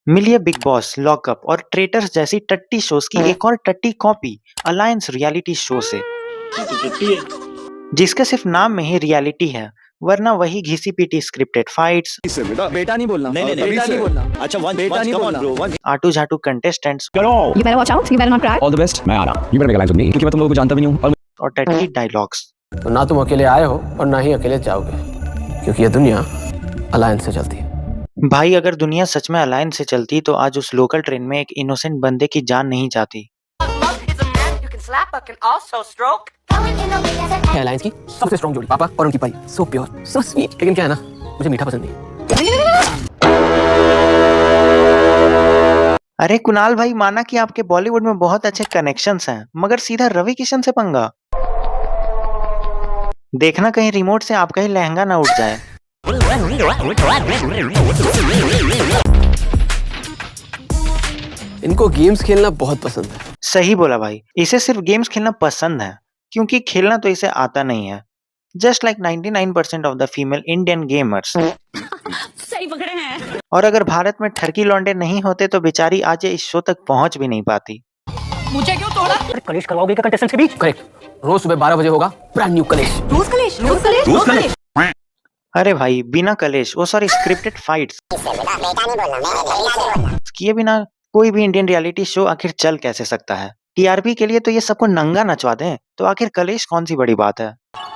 मिलिए big boss, lockup और traitors जैसी टट्टी शोज की एक और टट्टी कॉपी अलायंस रियलिटी शो से, जिसके सिर्फ नाम में ही रियलिटी है, वरना वही घिसी पीटी स्क्रिप्टेड फाइट्स, बेटा नहीं बोलना। नहीं, बेटा नहीं बोलना। अच्छा बेटा नहीं बोलना। आटू झाटू contestants You better watch out. You better not cry. All the best. मैं आ रहा। You better make alliance with me क्योंकि मैं तुम लोगों को जानता भी नहीं हूँ। और टट्टी डायलॉग्स। तो ना तुम अकेले आए हो और ना ही अकेले जाओगे, क्योंकि ये दुनिया अलायंस से चलती है। भाई अगर दुनिया सच में अलायंस से चलती तो आज उस लोकल ट्रेन में एक इनोसेंट बंदे की जान नहीं जाती। अलायंस की सबसे स्ट्रॉन्ग जोड़ी पापा और उनकी परी, सो प्योर सो स्वीट। लेकिन क्या है ना, मुझे मीठा पसंद नहीं। अरे कुणाल भाई, माना कि आपके बॉलीवुड में बहुत अच्छे कनेक्शंस हैं, मगर सीधा रवि किशन से पंगा। देखना कहीं रिमोट से आपका ही लहंगा ना उठ जाए। इनको गेम्स खेलना बहुत पसंद है। सही बोला भाई, इसे सिर्फ गेम्स खेलना पसंद है, क्योंकि खेलना तो इसे आता नहीं है। Just like 99% of the female Indian gamers. सही पकड़े हैं। और अगर भारत में ठरकी लौंडे नहीं होते तो बेचारी आज इस शो तक पहुंच भी नहीं पाती। मुझे क्यों तोड़ा? कलेश करवाओगे क्या कंटेस्टेंट्स के बीच? करेक्ट। रोज सुबह 12 बजे होगा ब्रांड न्यू कलेश। रोज कलेश, रोज कलेश, रोज कलेश। अरे भाई, बिना कलेश, वो सॉरी स्क्रिप्टेड फाइट्स किए बिना कोई भी इंडियन रियलिटी शो आखिर चल कैसे सकता है? टीआरपी के लिए तो ये सबको नंगा नचवा दें, तो आखिर कलेश कौन सी बड़ी बात है?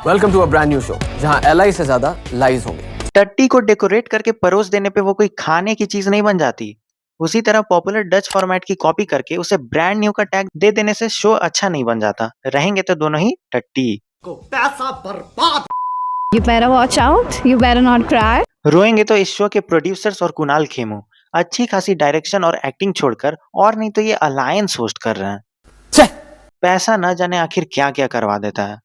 Welcome to a brand new show, जहां एलआई से ज्यादा लाइज होंगे। टट्टी को डेकोरेट करके परोस देने पे वो कोई खाने की चीज नहीं बन जाती। उसी तरह पॉपुलर डच फॉर्मेट की कॉपी करके उसे ब्रांड न्यू का टैग दे देने से शो अच्छा नहीं बन जाता। रहेंगे तो दोनों ही टट्टी। You better watch out. You better not cry. रोएंगे तो इस शो के प्रोड्यूसर्स और कुणाल खेमू अच्छी खासी डायरेक्शन और एक्टिंग छोड़कर, और नहीं तो ये अलायंस होस्ट कर रहे हैं। पैसा न जाने आखिर क्या क्या करवा देता है।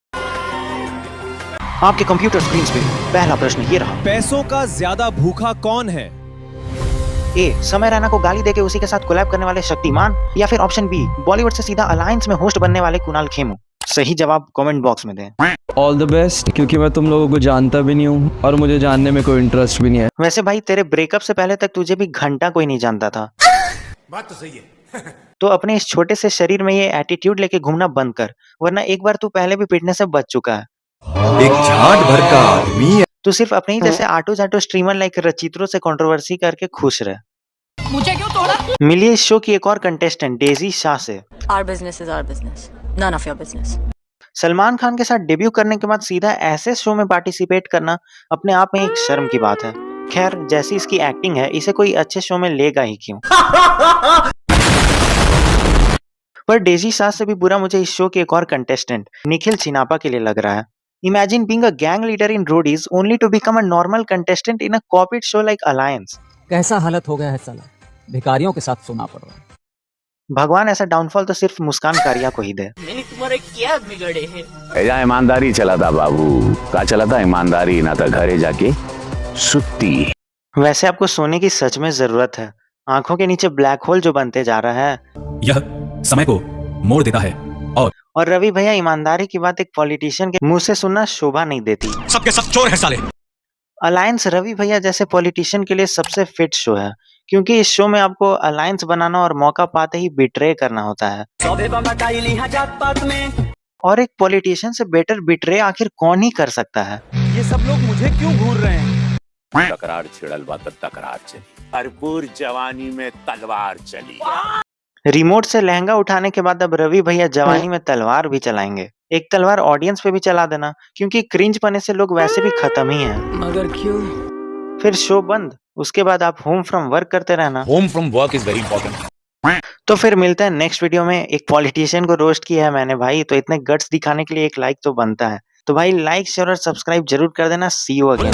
आपके कंप्यूटर स्क्रीन पे पहला प्रश्न ये रहा, पैसों का ज्यादा भूखा कौन है? ए, समय रैना को गाली देके उसी के साथ कोलैब करने वाले शक्तिमान, या फिर ऑप्शन बी, बॉलीवुड से सीधा अलायंस में होस्ट बनने वाले कुणाल खेमू? सही जवाब कमेंट बॉक्स में दें। ऑल द बेस्ट क्योंकि मैं तुम लोगों को जानता भी नहीं हूँ और मुझे जानने में कोई इंटरेस्ट भी नहीं है। वैसे भाई, तेरे ब्रेकअप से पहले तक तुझे भी घंटा कोई नहीं जानता था। बात तो सही है। तो अपने इस छोटे से शरीर में ये एटीट्यूड लेके घूमना बंद कर, वरना एक बार तू पहले भी पिटने से बच चुका है। एक झाट भर का आदमी है। तू सिर्फ अपने ही जैसे आटो जाटो स्ट्रीमर लाइक रचित्रों से कंट्रोवर्सी करके खुश रहे। मुझे क्यों तोड़ा? मिलिए इस शो की एक और कंटेस्टेंट डेजी शाह से। Our business is our business. None of your business. Salman Khan के साथ डेब्यू करने के बाद सीधा ऐसे शो में पार्टिसिपेट करना अपने आप में एक शर्म की बात है। खैर, जैसी इसकी एक्टिंग है, इसे कोई अच्छे शो में लेगा ही क्यों? पर डेजी शाह से भी बुरा मुझे इस शो के एक और कंटेस्टेंट निखिल चिनापा के लिए लग रहा है। Imagine being a gang leader in Roadies only to become a normal contestant in a copied show like Alliance. कैसा हालत हो गया है साला, भिखारियों के साथ सोना पड़ रहा है। भगवान ऐसा डाउनफॉल तो सिर्फ मुस्कान कारिया को ही दे। मैंने तुम्हारे क्या बिगड़े हैं? ऐसा ईमानदारी चला था बाबू, का चला था ईमानदारी, ना था घरे जाके सुत्ती। वैसे आपको सोने की सच में जरूरत है। आंखों के नीचे ब्लैक होल जो बनते जा रहा है, यह समय को मोड़ देता है। और रवि भैया, ईमानदारी की बात एक पॉलिटिशियन के मुंह से सुनना शोभा नहीं देती। सबके सब चोर हैं साले। अलायंस रवि भैया जैसे पॉलिटिशियन के लिए सबसे फिट शो है, क्योंकि इस शो में आपको अलायंस बनाना और मौका पाते ही बिट्रे करना होता है। और एक पॉलिटिशियन से बेटर बिट्रे आखिर कौन ही कर सकता है? ये सब लोग मुझे क्यों घूर रहे हैं? तकरार छिड़ल बात तकरार चली, भरपूर जवानी में तलवार चली। रिमोट से लहंगा उठाने के बाद अब रवि भैया जवानी में तलवार भी चलाएंगे। एक तलवार ऑडियंस पे भी चला देना, क्योंकि क्रिंज पने से लोग वैसे भी खत्म ही हैं। मगर क्यों? फिर शो बंद, उसके बाद आप होम फ्रॉम वर्क करते रहना। Home from work is very important. तो फिर मिलते हैं नेक्स्ट वीडियो में। एक पॉलिटिशियन को रोस्ट किया है मैंने भाई, तो इतने गट्स दिखाने के लिए एक लाइक तो बनता है। तो भाई लाइक शेयर और सब्सक्राइब जरूर कर देना। सी यू अगेन।